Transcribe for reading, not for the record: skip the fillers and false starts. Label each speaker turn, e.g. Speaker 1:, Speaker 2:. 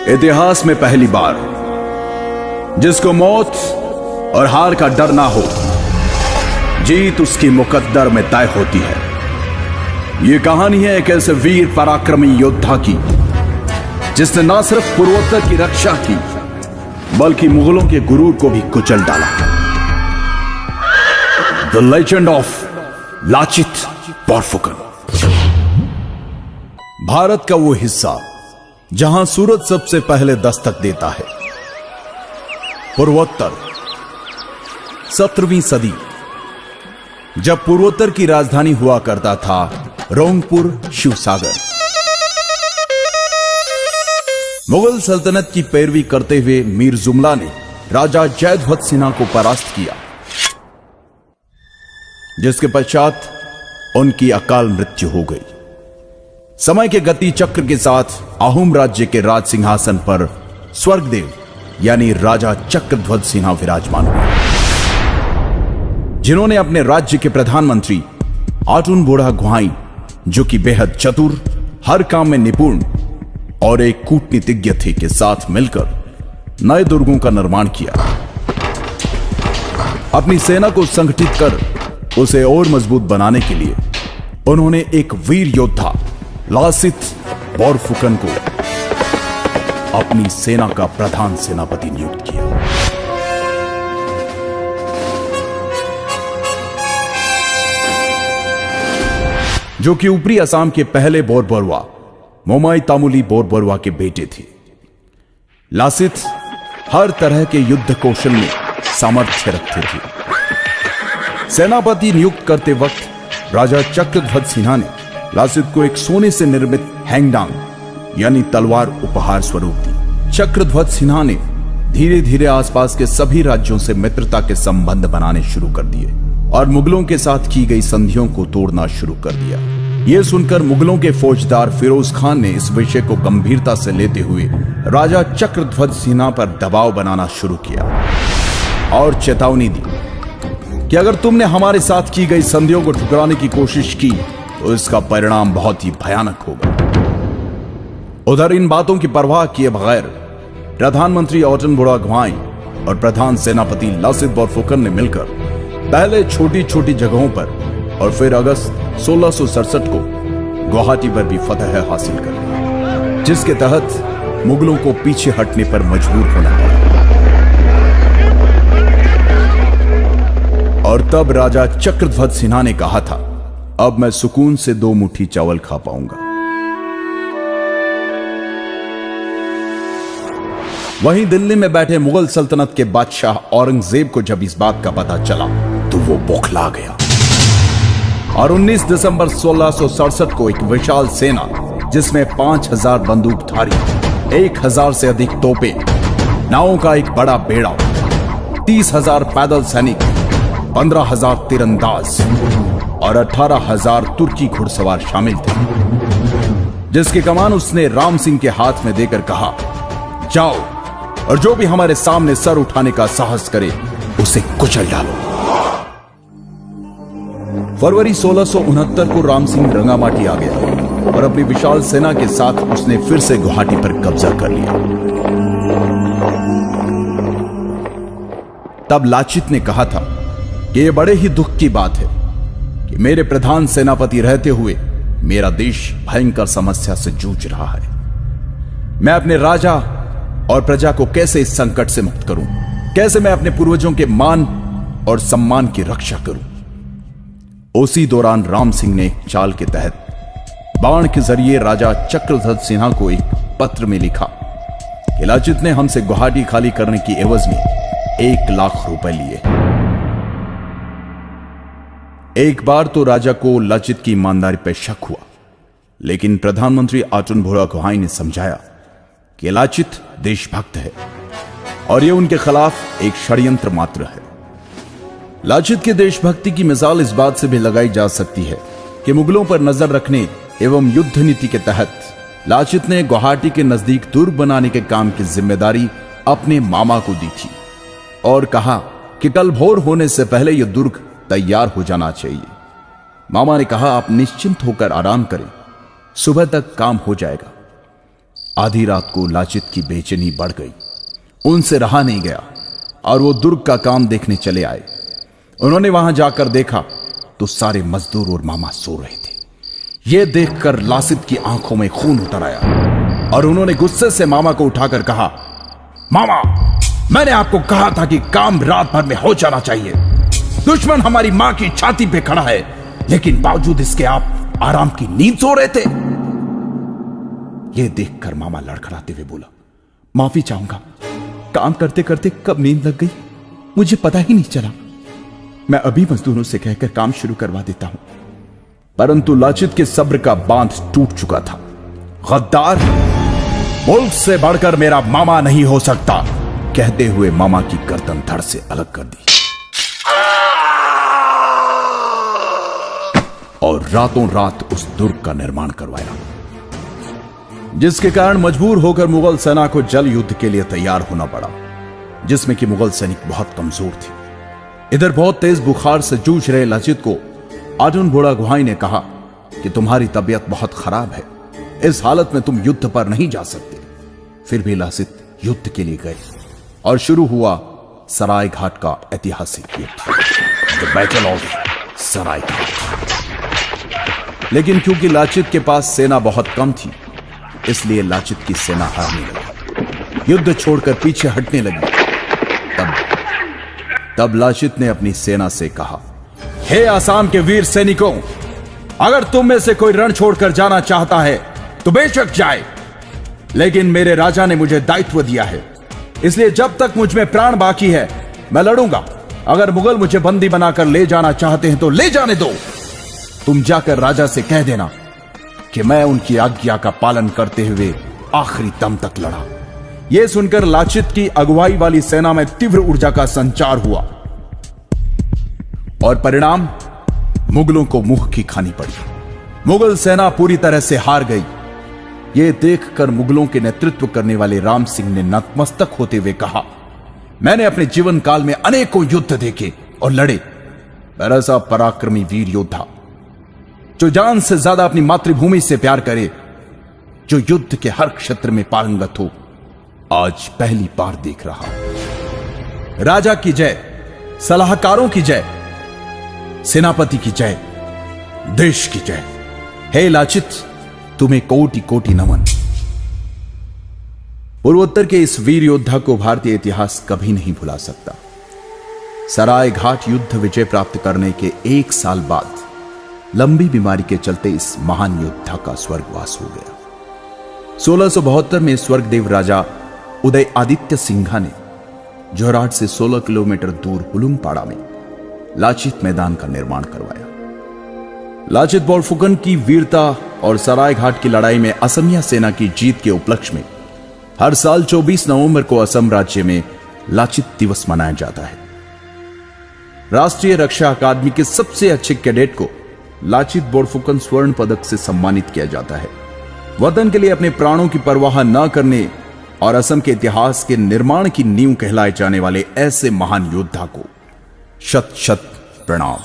Speaker 1: इतिहास में पहली बार जिसको मौत और हार का डर ना हो, जीत उसकी मुकद्दर में तय होती है। यह कहानी है एक ऐसे वीर पराक्रमी योद्धा की जिसने ना सिर्फ पूर्वोत्तर की रक्षा की बल्कि मुगलों के गुरूर को भी कुचल डाला। The legend of Lachit Borphukan. Bharat का वो हिस्सा जहां सूरज सबसे पहले दस्तक देता है। पूर्वोत्तर 17वीं सदी, जब पूर्वोत्तर की राजधानी हुआ करता था रोंगपुर शिवसागर। मुगल सल्तनत की पैरवी करते हुए मीर जुमला ने राजा जयध्वज सिन्हा को परास्त किया, जिसके पश्चात उनकी अकाल मृत्यु हो गई। समय के गति चक्र के साथ आहूम राज्य के राज सिंहासन पर स्वर्गदेव यानी राजा चक्रध्वज सिन्हा विराजमान हुए, जिन्होंने अपने राज्य के प्रधानमंत्री आटुन बोड़ा गुहाई, जो कि बेहद चतुर, हर काम में निपुण और एक कूटनीतिज्ञ थे, के साथ मिलकर नए दुर्गों का निर्माण किया। अपनी सेना को संगठित कर उसे और मजबूत बनाने के लिए उन्होंने एक वीर योद्धा लासित बोरफुकन को अपनी सेना का प्रधान सेनापति नियुक्त किया। जो कि ऊपरी असम के पहले बोरबरुआ मोमाई तामुली बोरबरुआ के बेटे थे। लासित हर तरह के युद्ध कौशल में सामर्थ्य रखते थे। सेनापति नियुक्त करते वक्त राजा चक्रध्वज सिन्हा ने लासित को एक सोने से निर्मित हैंगडांग यानी तलवार उपहार स्वरूप दी। चक्रध्वज सिन्हा ने धीरे धीरे आसपास के सभी राज्यों से मित्रता के संबंध बनाने शुरू कर दिए और मुगलों के साथ की गई संधियों को तोड़ना शुरू कर दिया। यह सुनकर मुगलों के फौजदार फिरोज खान ने इस विषय को गंभीरता से लेते हुए राजा चक्रध्वज सिन्हा पर दबाव बनाना शुरू किया और चेतावनी दी कि अगर तुमने हमारे साथ की गई संधियों को ठुकराने की कोशिश की तो इसका परिणाम बहुत ही भयानक होगा। उधर इन बातों की परवाह किए बगैर प्रधानमंत्री आटुन बोड़ा गुहाई और प्रधान सेनापति लासित बोरफुकन ने मिलकर पहले छोटी छोटी जगहों पर और फिर अगस्त 1667 को गुवाहाटी पर भी फतह हासिल कर ली, जिसके तहत मुगलों को पीछे हटने पर मजबूर होना पड़ा। और तब राजा चक्रध्वज सिन्हा ने कहा था, अब मैं सुकून से 2 मुट्ठी चावल खा पाऊंगा। वहीं दिल्ली में बैठे मुगल सल्तनत के बादशाह औरंगजेब को जब इस बात का पता चला तो वो बौखला गया और 19 दिसंबर 1667 को एक विशाल सेना जिसमें 5000 बंदूकधारी, 1000 से अधिक तोपें, नावों का एक बड़ा बेड़ा, 30,000 पैदल सैनिक, 15,000 तीरंदाज और 18,000 तुर्की घुड़सवार शामिल थे, जिसकी कमान उसने राम सिंह के हाथ में देकर कहा, जाओ और जो भी हमारे सामने सर उठाने का साहस करे उसे कुचल डालो। फरवरी 1669 को राम सिंह रंगामाटी आ गया और अपनी विशाल सेना के साथ उसने फिर से गुवाहाटी पर कब्जा कर लिया। तब लाचित ने कहा था कि यह बड़े ही दुख की बात है कि मेरे प्रधान सेनापति रहते हुए मेरा देश भयंकर समस्या से जूझ रहा है। मैं अपने राजा और प्रजा को कैसे इस संकट से मुक्त करूं? कैसे मैं अपने पूर्वजों के मान और सम्मान की रक्षा करूं? उसी दौरान राम सिंह ने एक चाल के तहत बाण के जरिए राजा चक्रध्वज सिन्हा को एक पत्र में लिखा कि लाचित ने हमसे गुवाहाटी खाली करने की एवज में 1 लाख रुपए लिए। एक बार तो राजा को लाचित की ईमानदारी पर शक हुआ, लेकिन प्रधानमंत्री आटुन बोड़ा गुहाई ने समझाया कि लाचित देशभक्त है और यह उनके खिलाफ एक षड्यंत्र मात्र है। लाचित के देशभक्ति की मिसाल इस बात से भी लगाई जा सकती है कि मुगलों पर नजर रखने एवं युद्ध नीति के तहत लाचित ने गुवाहाटी के नजदीक दुर्ग बनाने के काम की जिम्मेदारी अपने मामा को दी थी और कहा कि कल भोर होने से पहले यह दुर्ग तैयार हो जाना चाहिए। मामा ने कहा, आप निश्चिंत होकर आराम करें, सुबह तक काम हो जाएगा। आधी रात को लाचित की बेचैनी बढ़ गई। उनसे रहा नहीं गया और वो दुर्ग का काम देखने चले आए। उन्होंने वहां जाकर देखा तो सारे मजदूर और मामा सो रहे थे। यह देखकर लासित की आंखों में खून उतर आया और उन्होंने गुस्से से मामा को उठाकर कहा, मामा, मैंने आपको कहा था कि काम रात भर में हो जाना चाहिए। दुश्मन हमारी मां की छाती पे खड़ा है, लेकिन बावजूद इसके आप आराम की नींद सो रहे थे। यह देखकर मामा लड़खड़ाते हुए बोला, माफी चाहूंगा, काम करते करते कब नींद लग गई मुझे पता ही नहीं चला। मैं अभी मजदूरों से कहकर काम शुरू करवा देता हूं। परंतु लाचित के सब्र का बांध टूट चुका था। गद्दार, मुल्क से बढ़कर मेरा मामा नहीं हो सकता, कहते हुए मामा की गर्दन धड़ से अलग कर दी और रातों रात उस दुर्ग का निर्माण करवाया, जिसके कारण मजबूर होकर मुगल सेना को जल युद्ध के लिए तैयार होना पड़ा, जिसमें कि मुगल सैनिक बहुत कमजोर थे। इधर बहुत तेज बुखार से जूझ रहे लाचित को आटुन बुढ़ागुहाई ने कहा कि तुम्हारी तबीयत बहुत खराब है, इस हालत में तुम युद्ध पर नहीं जा सकते। फिर भी लासित युद्ध के लिए गए और शुरू हुआ सराय घाट का ऐतिहासिक युद्ध, द बैटल ऑफ सराय घाट। लेकिन क्योंकि लाचित के पास सेना बहुत कम थी, इसलिए लाचित की सेना हारने लगी, युद्ध छोड़कर पीछे हटने लगी। तब लाचित ने अपनी सेना से कहा, हे आसाम के वीर सैनिकों, अगर तुम में से कोई रण छोड़कर जाना चाहता है तो बेशक जाए, लेकिन मेरे राजा ने मुझे दायित्व दिया है, इसलिए जब तक मुझ में प्राण बाकी है मैं लड़ूंगा। अगर मुगल मुझे बंदी बनाकर ले जाना चाहते हैं तो ले जाने दो। तुम जाकर राजा से कह देना कि मैं उनकी आज्ञा का पालन करते हुए आखिरी दम तक लड़ा। यह सुनकर लाचित की अगुवाई वाली सेना में तीव्र ऊर्जा का संचार हुआ और परिणाम मुगलों को मुंह की खानी पड़ी। मुगल सेना पूरी तरह से हार गई। यह देखकर मुगलों के नेतृत्व करने वाले राम सिंह ने नतमस्तक होते हुए कहा, मैंने अपने जीवन काल में अनेकों युद्ध देखे और लड़े, पर ऐसा पराक्रमी वीर योद्धा जो जान से ज्यादा अपनी मातृभूमि से प्यार करे, जो युद्ध के हर क्षेत्र में पारंगत हो, आज पहली बार देख रहा। राजा की जय, सलाहकारों की जय, सेनापति की जय, देश की जय। हे लाचित, तुम्हें कोटि कोटि नमन। पूर्वोत्तर के इस वीर योद्धा को भारतीय इतिहास कभी नहीं भुला सकता। सराय घाट युद्ध विजय प्राप्त करने के 1 साल बाद लंबी बीमारी के चलते इस महान योद्धा का स्वर्गवास हो गया। 1672 में स्वर्गदेव राजा उदय आदित्य सिंघा ने जोरहाट से 16 किलोमीटर दूर हुलुमपाड़ा में लाचित मैदान का निर्माण करवाया। लाचित बोरफुकन की वीरता और सराय घाट की लड़ाई में असमिया सेना की जीत के उपलक्ष्य में हर साल 24 नवंबर को असम राज्य में लाचित दिवस मनाया जाता है। राष्ट्रीय रक्षा अकादमी के सबसे अच्छे कैडेट को लाचित बोरफुकन स्वर्ण पदक से सम्मानित किया जाता है। वतन के लिए अपने प्राणों की परवाह न करने और असम के इतिहास के निर्माण की नींव कहलाए जाने वाले ऐसे महान योद्धा को शत शत प्रणाम।